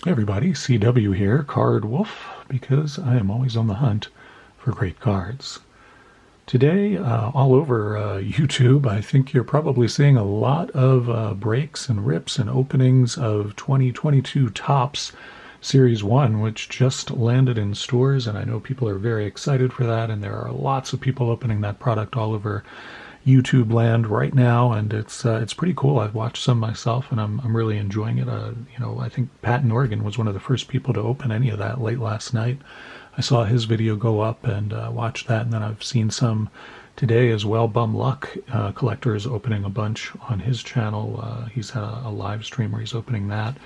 Hey everybody, CW here, Card Wolf, because I am always on the hunt for great cards. Today, all over YouTube, I think you're probably seeing a lot of breaks and rips and openings of 2022 Topps Series 1, which just landed in stores, and I know people are very excited for that, and there are lots of people opening that product all over YouTube land right now, and it's pretty cool. I've watched some myself, and I'm really enjoying it. I think Pat in Oregon was one of the first people to open any of that late last night. I saw his video go up and watched that, and then I've seen some today as well. Bum Luck Collector is opening a bunch on his channel. He's had a live stream where he's opening that.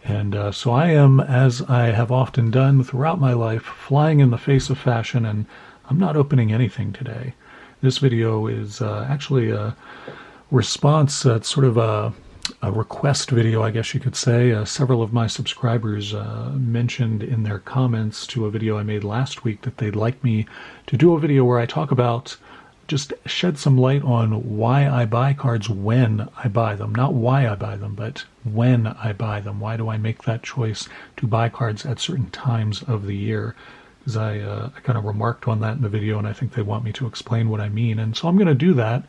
And so I am, as I have often done throughout my life, flying in the face of fashion, and I'm not opening anything today. This video is actually a response, it's sort of a request video, I guess you could say. Several of my subscribers mentioned in their comments to a video I made last week that they'd like me to do a video where I talk about, just shed some light on why I buy cards when I buy them. Not why I buy them, but when I buy them. Why do I make that choice to buy cards at certain times of the year? Because I kind of remarked on that in the video, and I think they want me to explain what I mean. And so I'm going to do that.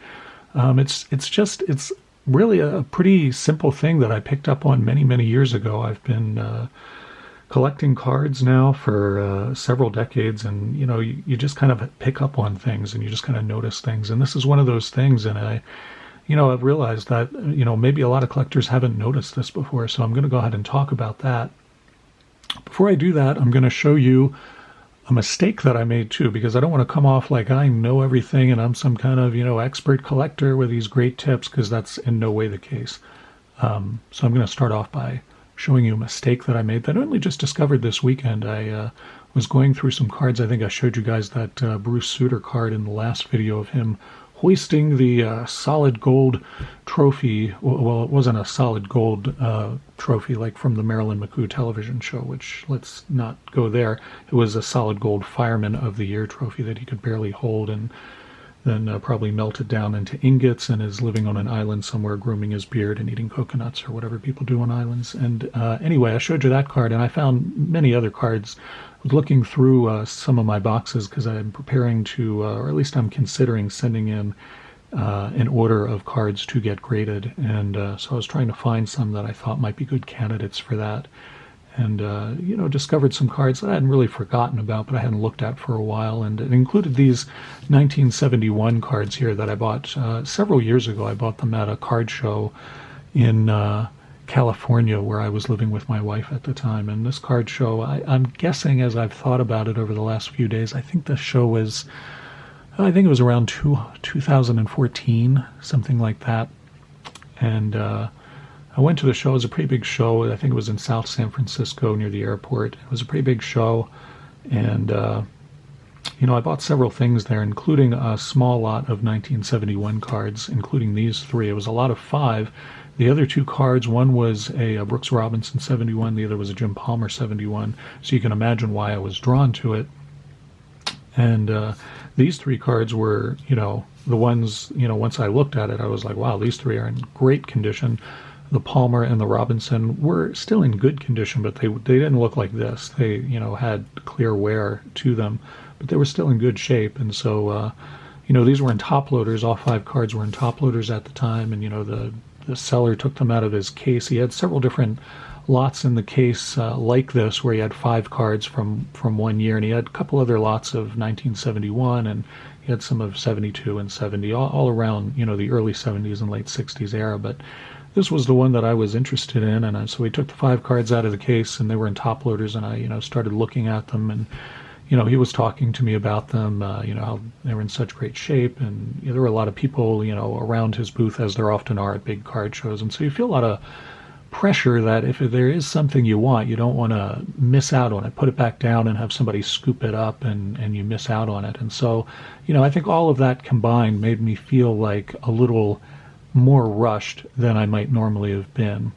It's really a pretty simple thing that I picked up on many years ago. I've been collecting cards now for several decades, and you just kind of pick up on things, and you just kind of notice things. And this is one of those things, and I've realized that maybe a lot of collectors haven't noticed this before. So I'm going to go ahead and talk about that. Before I do that, I'm going to show you a mistake that I made too, because I don't want to come off like I know everything and I'm some kind of expert collector with these great tips, because that's in no way the case. So I'm going to start off by showing you a mistake that I made that I only just discovered this weekend. I was going through some cards. I think I showed you guys that Bruce Sutter card in the last video of him hoisting the solid gold trophy. Well, it wasn't a solid gold trophy like from the Marilyn McCoo television show, which let's not go there. It was a solid gold Fireman of the Year trophy that he could barely hold, and then probably melted down into ingots and is living on an island somewhere grooming his beard and eating coconuts or whatever people do on islands. And anyway, I showed you that card, and I found many other cards. I was looking through some of my boxes because I'm preparing to, or at least I'm considering sending in an order of cards to get graded. And so I was trying to find some that I thought might be good candidates for that. And, discovered some cards that I hadn't really forgotten about, but I hadn't looked at for a while. And it included these 1971 cards here that I bought several years ago. I bought them at a card show in California, where I was living with my wife at the time. And this card show, I'm guessing, as I've thought about it over the last few days, I think the show was, I think it was around 2014, something like that. And I went to the show. It was a pretty big show. I think it was in South San Francisco near the airport. It was a pretty big show. And, I bought several things there, including a small lot of 1971 cards, including these three. It was a lot of 5. The other 2 cards, one was a Brooks Robinson 71, the other was a Jim Palmer 71. So you can imagine why I was drawn to it. And these 3 cards were, the ones, once I looked at it, I was like, wow, these 3 are in great condition. The Palmer and the Robinson were still in good condition, but they didn't look like this. They, had clear wear to them, but they were still in good shape. And so, these were in top loaders. All 5 cards were in top loaders at the time. And, the seller took them out of his case. He had several different lots in the case like this, where he had 5 cards from one year, and he had a couple other lots of 1971, and he had some of 72 and 70, all around, the early 70s and late 60s era. But this was the one that I was interested in, and so we took the 5 cards out of the case, and they were in top loaders, and I, started looking at them, and he was talking to me about them, how they were in such great shape, and there were a lot of people, around his booth, as there often are at big card shows, and so you feel a lot of pressure that if there is something you want, you don't want to miss out on it, put it back down and have somebody scoop it up, and you miss out on it. And so, I think all of that combined made me feel like a little more rushed than I might normally have been.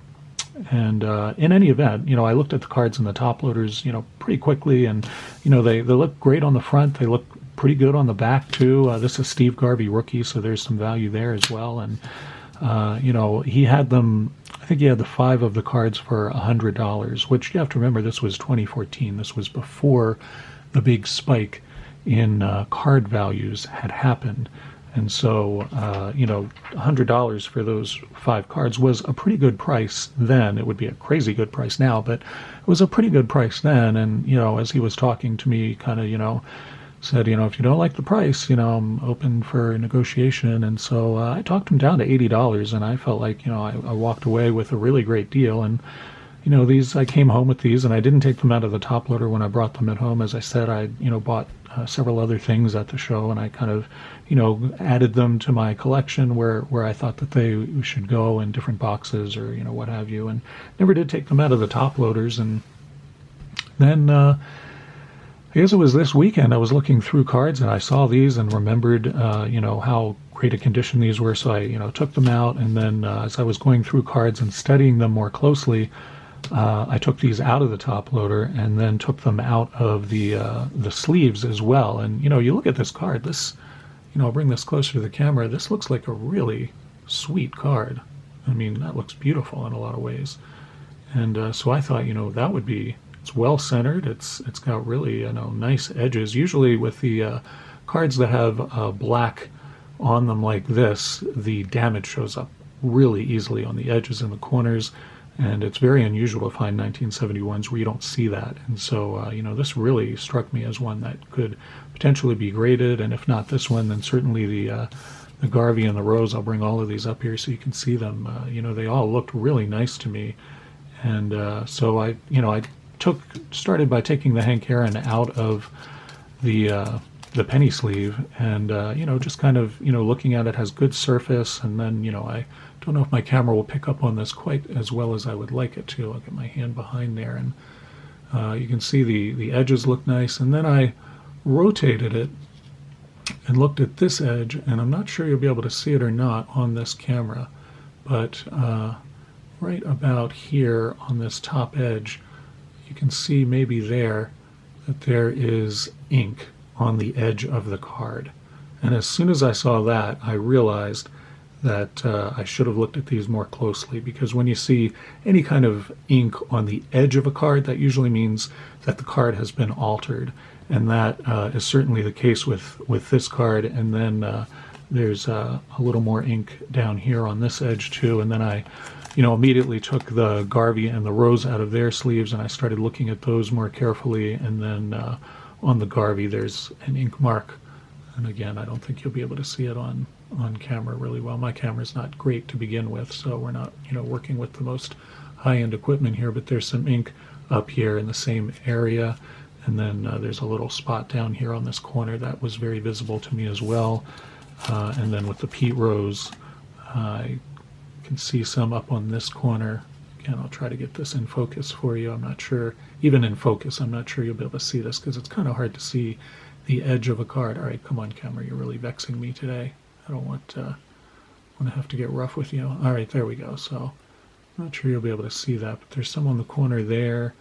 And in any event, I looked at the cards in the top loaders, pretty quickly, and they look great on the front. They look pretty good on the back too. This is Steve Garvey rookie, so there's some value there as well. And he had them, I think he had the 5 of the cards for $100, which you have to remember this was 2014. This was before the big spike in card values had happened. And so, $100 for those 5 cards was a pretty good price then. It would be a crazy good price now, but it was a pretty good price then. And, as he was talking to me, kind of, said, if you don't like the price, I'm open for negotiation. And so I talked him down to $80, and I felt like, I walked away with a really great deal. And, I came home with these, and I didn't take them out of the top loader when I brought them at home. As I said, I, bought several other things at the show, and I kind of, added them to my collection where I thought that they should go in different boxes or, what have you, and never did take them out of the top loaders. And then, I guess it was this weekend I was looking through cards and I saw these and remembered, how great a condition these were. So I, took them out, and then as I was going through cards and studying them more closely, I took these out of the top loader and then took them out of the sleeves as well. And you look at this card. This, I'll bring this closer to the camera. This looks like a really sweet card. I mean, that looks beautiful in a lot of ways. And so I thought, that would be. It's well centered. It's got really nice edges. Usually with the cards that have black on them like this, the damage shows up really easily on the edges and the corners. And it's very unusual to find 1971s where you don't see that. And so, this really struck me as one that could potentially be graded. And if not this one, then certainly the Garvey and the Rose. I'll bring all of these up here so you can see them. They all looked really nice to me. And so I started by taking the Hank Aaron out of the penny sleeve, and just kind of looking at it. Has good surface, and then I don't know if my camera will pick up on this quite as well as I would like it to. I'll get my hand behind there, and you can see the edges look nice. And then I rotated it and looked at this edge, and I'm not sure you'll be able to see it or not on this camera, but right about here on this top edge, you can see maybe there that there is ink on the edge of the card. And as soon as I saw that, I realized that I should have looked at these more closely, because when you see any kind of ink on the edge of a card, that usually means that the card has been altered. And that is certainly the case with this card. And then there's a little more ink down here on this edge too. And then I immediately took the Garvey and the Rose out of their sleeves, and I started looking at those more carefully. And then on the Garvey, there's an ink mark. And again, I don't think you'll be able to see it on camera really well. My camera's not great to begin with, so we're not, working with the most high-end equipment here, but there's some ink up here in the same area. And then there's a little spot down here on this corner that was very visible to me as well. And then with the Pete Rose, I can see some up on this corner. Again, I'll try to get this in focus for you. I'm not sure, even in focus, I'm not sure you'll be able to see this because it's kind of hard to see the edge of a card. All right, come on, camera, you're really vexing me today. I don't want to have to get rough with you. All right, there we go. So I'm not sure you'll be able to see that, but there's some on the corner there,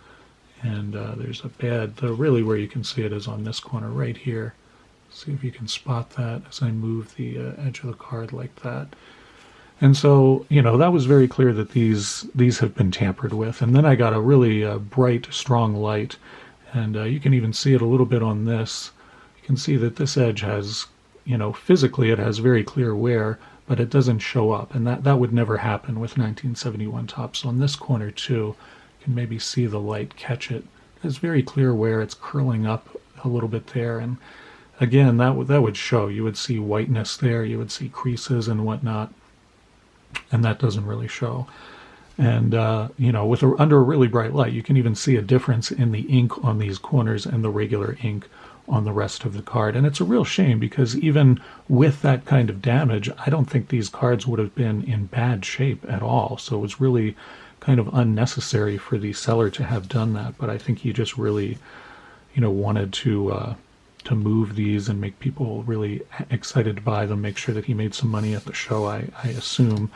and there's a bad, really where you can see it is on this corner right here. See if you can spot that as I move the edge of the card like that. And so, that was very clear that these have been tampered with. And then I got a really bright, strong light, and you can even see it a little bit on this. You can see that this edge has, physically it has very clear wear, but it doesn't show up. And that would never happen with 1971 tops. On this corner too, you can maybe see the light catch it. It's very clear wear. It's curling up a little bit there. And again, that would show. You would see whiteness there. You would see creases and whatnot. And that doesn't really show. And, under a really bright light, you can even see a difference in the ink on these corners and the regular ink on the rest of the card. And it's a real shame because even with that kind of damage, I don't think these cards would have been in bad shape at all. So it was really kind of unnecessary for the seller to have done that. But I think he just really, wanted to move these and make people really excited to buy them, make sure that he made some money at the show, I assume.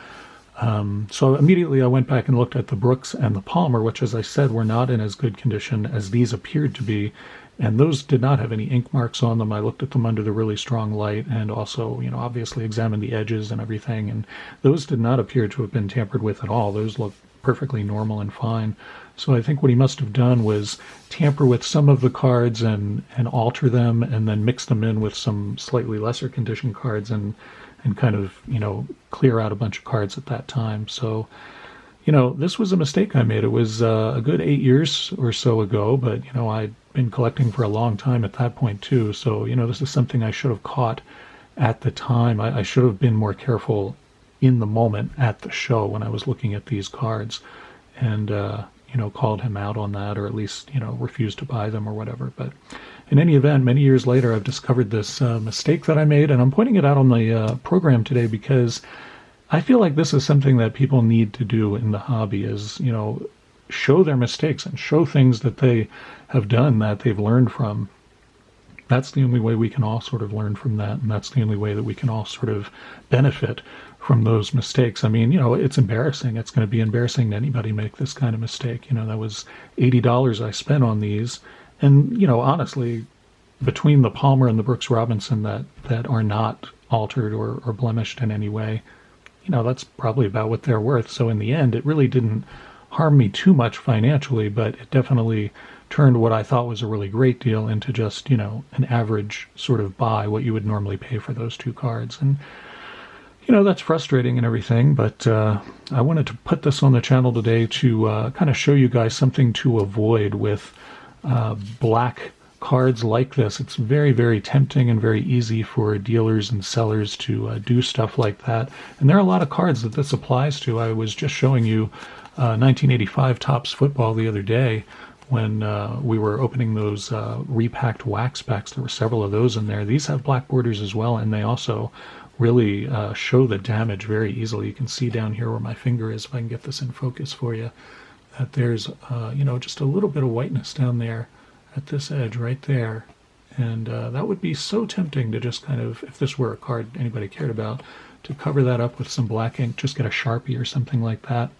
So immediately I went back and looked at the Brooks and the Palmer, which, as I said, were not in as good condition as these appeared to be. And those did not have any ink marks on them. I looked at them under the really strong light and also, obviously examined the edges and everything. And those did not appear to have been tampered with at all. Those look perfectly normal and fine. So I think what he must have done was tamper with some of the cards and alter them and then mix them in with some slightly lesser condition cards and kind of, clear out a bunch of cards at that time. So, this was a mistake I made. It was a good 8 years or so ago, but, I'd been collecting for a long time at that point too. So, this is something I should have caught at the time. I should have been more careful in the moment at the show when I was looking at these cards and, called him out on that, or at least, refused to buy them or whatever. But in any event, many years later, I've discovered this mistake that I made, and I'm pointing it out on the program today because I feel like this is something that people need to do in the hobby is, show their mistakes and show things that they have done that they've learned from. That's the only way we can all sort of learn from that, and that's the only way that we can all sort of benefit from those mistakes. I mean, it's embarrassing. It's going to be embarrassing to anybody make this kind of mistake. That was $80 I spent on these. And, honestly, between the Palmer and the Brooks Robinson that are not altered or blemished in any way, that's probably about what they're worth. So in the end, it really didn't harm me too much financially, but it definitely turned what I thought was a really great deal into just, an average sort of buy, what you would normally pay for those two cards. And, that's frustrating and everything, but I wanted to put this on the channel today to kind of show you guys something to avoid with black cards like this. It's very, very tempting and very easy for dealers and sellers to do stuff like that. And there are a lot of cards that this applies to. I was just showing you 1985 Topps football the other day when we were opening those repacked wax packs. There were several of those in there. These have black borders as well, and they also really show the damage very easily. You can see down here where my finger is, if I can get this in focus for you, that there's, just a little bit of whiteness down there at this edge right there. And that would be so tempting to just kind of, if this were a card anybody cared about, to cover that up with some black ink, just get a Sharpie or something like that.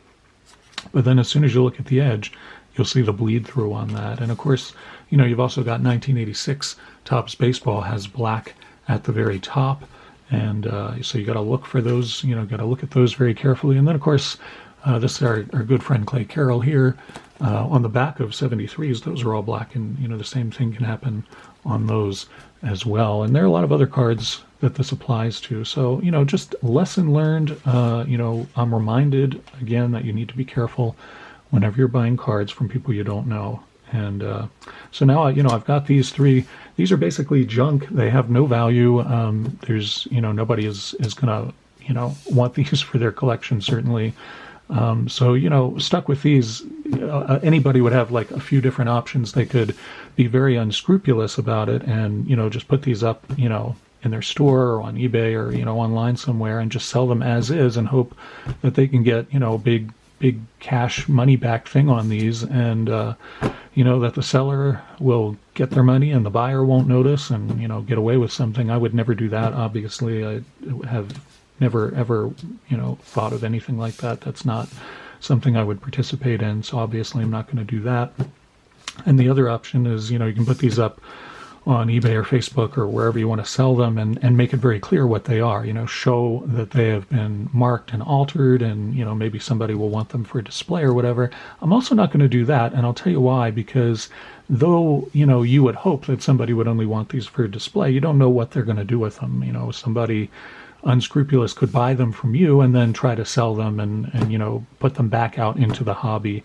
But then as soon as you look at the edge, you'll see the bleed through on that. And of course, you've also got 1986 Topps Baseball has black at the very top. And so you got to look for those, got to look at those very carefully. And then, of course, this is our good friend Clay Carroll here on the back of 73s. Those are all black, and, the same thing can happen on those as well. And there are a lot of other cards that this applies to. So, just lesson learned. I'm reminded, again, that you need to be careful whenever you're buying cards from people you don't know. And so now, I've got these three. These are basically junk. They have no value. There's, nobody is going to, want these for their collection, certainly. So, stuck with these, anybody would have like a few different options. They could be very unscrupulous about it and, just put these up, in their store or on eBay or, online somewhere and just sell them as is and hope that they can get, big cash money back thing on these, and that the seller will get their money and the buyer won't notice and get away with something. I would never do that. Obviously, I have never ever thought of anything like that. That's not something I would participate in, so obviously I'm not going to do that. And the other option is you can put these up on eBay or Facebook or wherever you want to sell them and make it very clear what they are, show that they have been marked and altered and, maybe somebody will want them for display or whatever. I'm also not going to do that. And I'll tell you why, because though, you would hope that somebody would only want these for display, you don't know what they're going to do with them. Somebody unscrupulous could buy them from you and then try to sell them and put them back out into the hobby.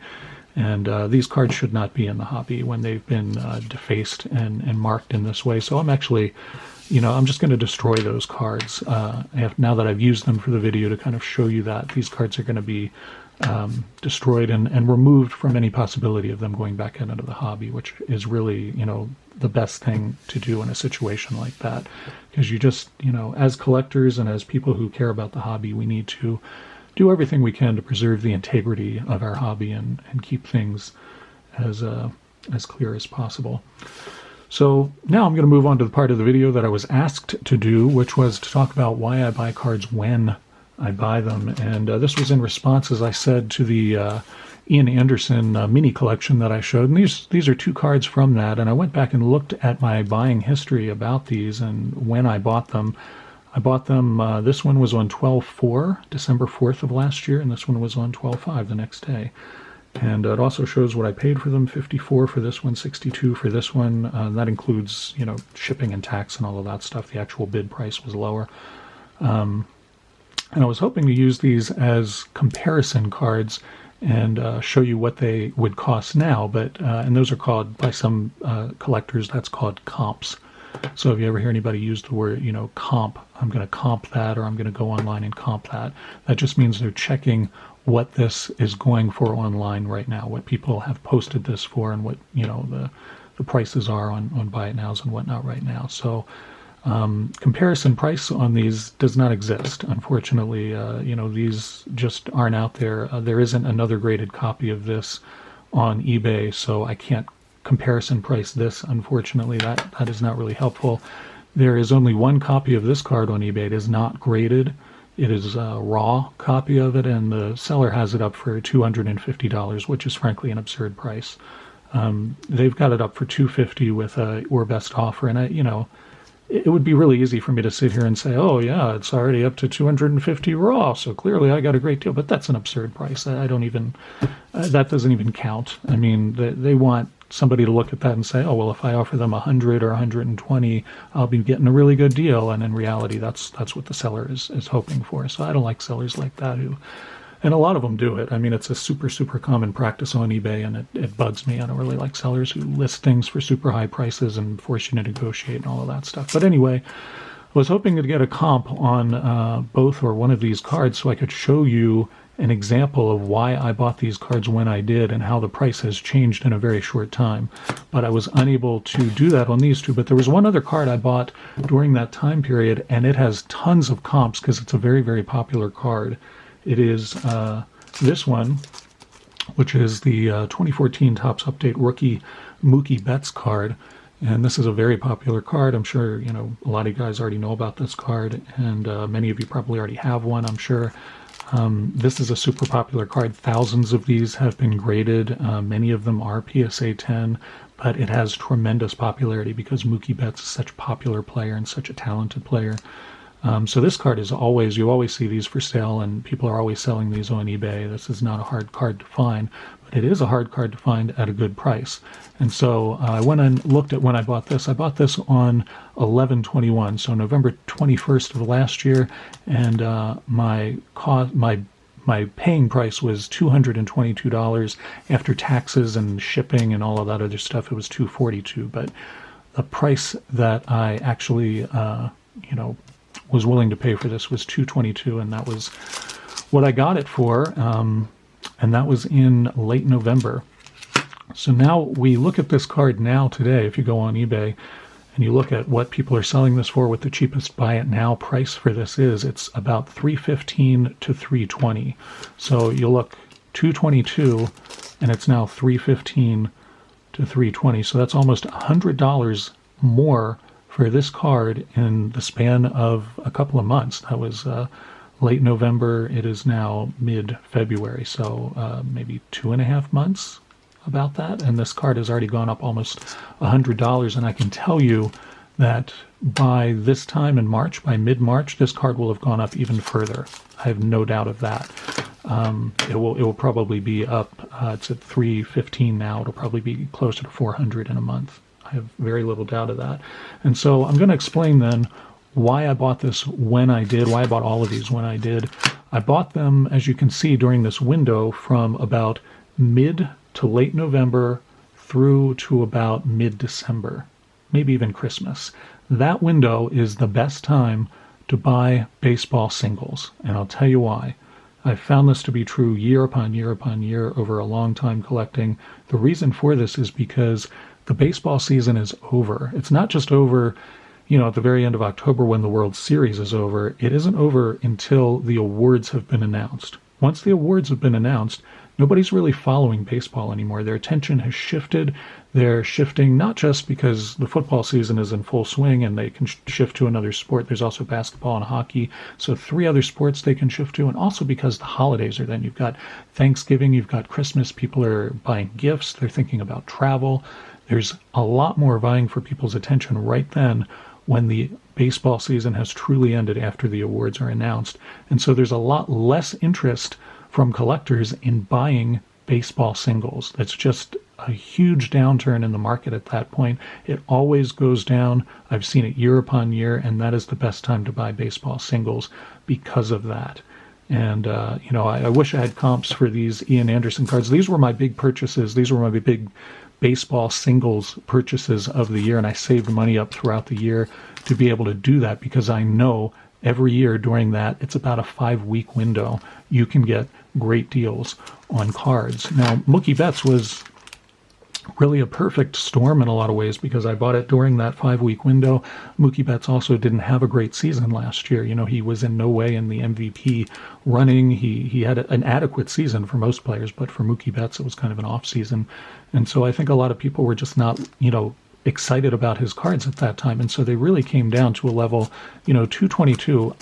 And these cards should not be in the hobby when they've been defaced and marked in this way. So I'm actually, I'm just going to destroy those cards. Now that I've used them for the video to kind of show you that these cards are going to be destroyed and removed from any possibility of them going back into the hobby, which is really, the best thing to do in a situation like that. Because you just, as collectors and as people who care about the hobby, we need to do everything we can to preserve the integrity of our hobby and keep things as clear as possible. So now I'm going to move on to the part of the video that I was asked to do, which was to talk about why I buy cards when I buy them. And this was in response, as I said, to the Ian Anderson mini collection that I showed. And these are two cards from that. And I went back and looked at my buying history about these and when I bought them. I bought them, this one was on 12/4, December 4th of last year, and this one was on 12/5 the next day. And it also shows what I paid for them, 54 for this one, 62 for this one. That includes, shipping and tax and all of that stuff. The actual bid price was lower. And I was hoping to use these as comparison cards and show you what they would cost now. But and those are called, by some collectors, that's called comps. So if you ever hear anybody use the word, comp, I'm going to comp that, or I'm going to go online and comp that. That just means they're checking what this is going for online right now, what people have posted this for, and what, the prices are on Buy It Nows and whatnot right now. So comparison price on these does not exist. Unfortunately, these just aren't out there. There isn't another graded copy of this on eBay, so I can't comparison price this. Unfortunately, that is not really helpful. There is only one copy of this card on eBay. It is not graded. It is a raw copy of it, and the seller has it up for $250, which is frankly an absurd price. They've got it up for $250 with a or best offer, and it would be really easy for me to sit here and say, oh yeah, it's already up to $250 raw, so clearly I got a great deal. But that's an absurd price. I don't even, that doesn't even count. I mean, they want somebody to look at that and say, oh, well, if I offer them 100 or 120, I'll be getting a really good deal. And in reality, that's what the seller is hoping for. So I don't like sellers like that and a lot of them do it. I mean, it's a super, super common practice on eBay, and it bugs me. I don't really like sellers who list things for super high prices and force you to negotiate and all of that stuff. But anyway, I was hoping to get a comp on both or one of these cards so I could show you an example of why I bought these cards when I did and how the price has changed in a very short time. But I was unable to do that on these two. But there was one other card I bought during that time period, and it has tons of comps because it's a very, very popular card. It is this one, which is the 2014 Topps Update Rookie Mookie Betts card. And this is a very popular card. I'm sure, a lot of you guys already know about this card, and many of you probably already have one, I'm sure. This is a super popular card. Thousands of these have been graded. Many of them are PSA 10, but it has tremendous popularity because Mookie Betts is such a popular player and such a talented player. So this card is always, you always see these for sale, and people are always selling these on eBay. This is not a hard card to find, but it is a hard card to find at a good price. And so I went and looked at when I bought this. I bought this on 11/21, so November 21st of last year, and my paying price was $222 after taxes and shipping and all of that other stuff. It was $242, but the price that I actually, was willing to pay for this was $222, and that was what I got it for, and that was in late November. So now we look at this card now today. If you go on eBay and you look at what people are selling this for, what the cheapest buy it now price for this is, it's about $315 to $320. So you look, $222, and it's now $315 to $320. So that's almost $100 more for this card in the span of a couple of months. That was late November. It is now mid-February, so maybe 2.5 months, about that. And this card has already gone up almost $100, and I can tell you that by this time in March, by mid-March, this card will have gone up even further. I have no doubt of that. It will probably be up. It's at $315 now. It'll probably be closer to $400 in a month. I have very little doubt of that. And so I'm going to explain then why I bought this when I did, why I bought all of these when I did. I bought them, as you can see, during this window from about mid to late November through to about mid-December, maybe even Christmas. That window is the best time to buy baseball singles, and I'll tell you why. I've found this to be true year upon year upon year over a long time collecting. The reason for this is because the baseball season is over. It's not just over, at the very end of October when the World Series is over. It isn't over until the awards have been announced. Once the awards have been announced, nobody's really following baseball anymore. Their attention has shifted. They're shifting not just because the football season is in full swing and they can shift to another sport. There's also basketball and hockey. So 3 other sports they can shift to. And also because the holidays are then. You've got Thanksgiving, you've got Christmas. People are buying gifts. They're thinking about travel. There's a lot more vying for people's attention right then when the baseball season has truly ended after the awards are announced. And so there's a lot less interest from collectors in buying baseball singles. It's just a huge downturn in the market at that point. It always goes down. I've seen it year upon year, and that is the best time to buy baseball singles because of that. And, I wish I had comps for these Ian Anderson cards. These were my big purchases. These were my big baseball singles purchases of the year, and I saved money up throughout the year to be able to do that because I know every year during that, it's about a 5-week window, you can get great deals on cards. Now, Mookie Betts was really a perfect storm in a lot of ways because I bought it during that 5-week window. Mookie Betts also didn't have a great season last year. He was in no way in the MVP running. He had an adequate season for most players, but for Mookie Betts, it was kind of an off season. And so I think a lot of people were just not, excited about his cards at that time. And so they really came down to a level, 222.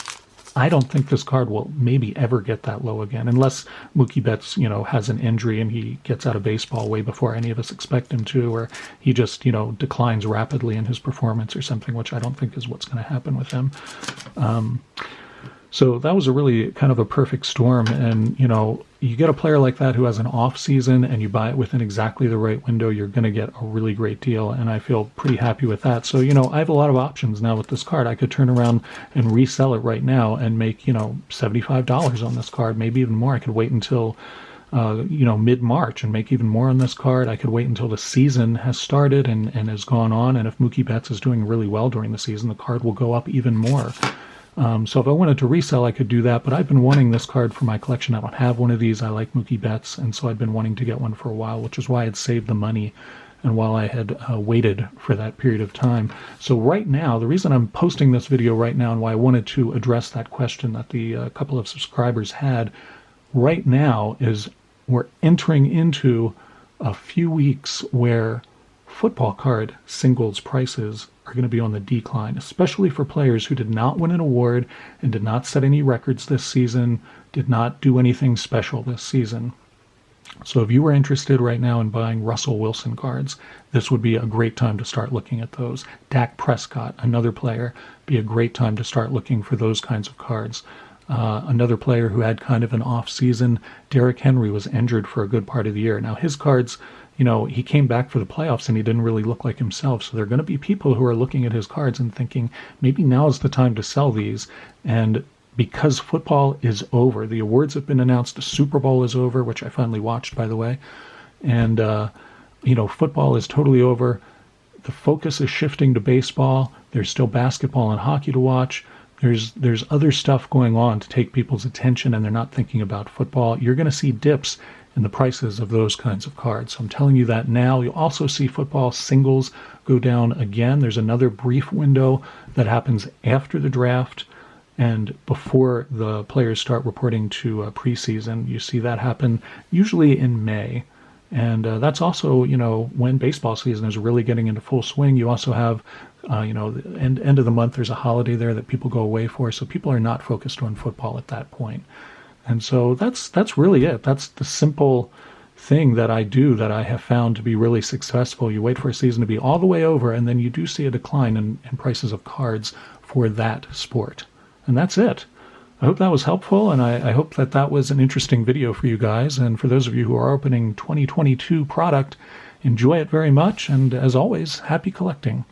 I don't think this card will maybe ever get that low again, unless Mookie Betts, has an injury and he gets out of baseball way before any of us expect him to, or he just, declines rapidly in his performance or something, which I don't think is what's going to happen with him. So that was a really kind of a perfect storm. And, you get a player like that who has an off season and you buy it within exactly the right window, you're going to get a really great deal. And I feel pretty happy with that. So, I have a lot of options now with this card. I could turn around and resell it right now and make, $75 on this card, maybe even more. I could wait until, mid-March and make even more on this card. I could wait until the season has started and has gone on. And if Mookie Betts is doing really well during the season, the card will go up even more. So if I wanted to resell, I could do that, but I've been wanting this card for my collection. I don't have one of these. I like Mookie Betts, and so I've been wanting to get one for a while, which is why I had saved the money and while I had waited for that period of time. So right now, the reason I'm posting this video right now and why I wanted to address that question that the couple of subscribers had right now is we're entering into a few weeks where football card singles prices are going to be on the decline, especially for players who did not win an award and did not set any records this season, did not do anything special this season. So if you were interested right now in buying Russell Wilson cards, this would be a great time to start looking at those. Dak Prescott, another player, be a great time to start looking for those kinds of cards. Another player who had kind of an off season, Derrick Henry, was injured for a good part of the year. Now his cards, he came back for the playoffs and he didn't really look like himself. So there are going to be people who are looking at his cards and thinking, maybe now is the time to sell these. And because football is over, the awards have been announced, the Super Bowl is over, which I finally watched, by the way. And, football is totally over. The focus is shifting to baseball. There's still basketball and hockey to watch. There's other stuff going on to take people's attention, and they're not thinking about football. You're going to see dips in the prices of those kinds of cards. So I'm telling you that now. You'll also see football singles go down again. There's another brief window that happens after the draft and before the players start reporting to preseason. You see that happen usually in May. And that's also, when baseball season is really getting into full swing. You also have, the end of the month, there's a holiday there that people go away for. So people are not focused on football at that point. And so that's really it. That's the simple thing that I do that I have found to be really successful. You wait for a season to be all the way over, and then you do see a decline in prices of cards for that sport. And that's it. I hope that was helpful, and I hope that was an interesting video for you guys. And for those of you who are opening 2022 product, enjoy it very much. And as always, happy collecting.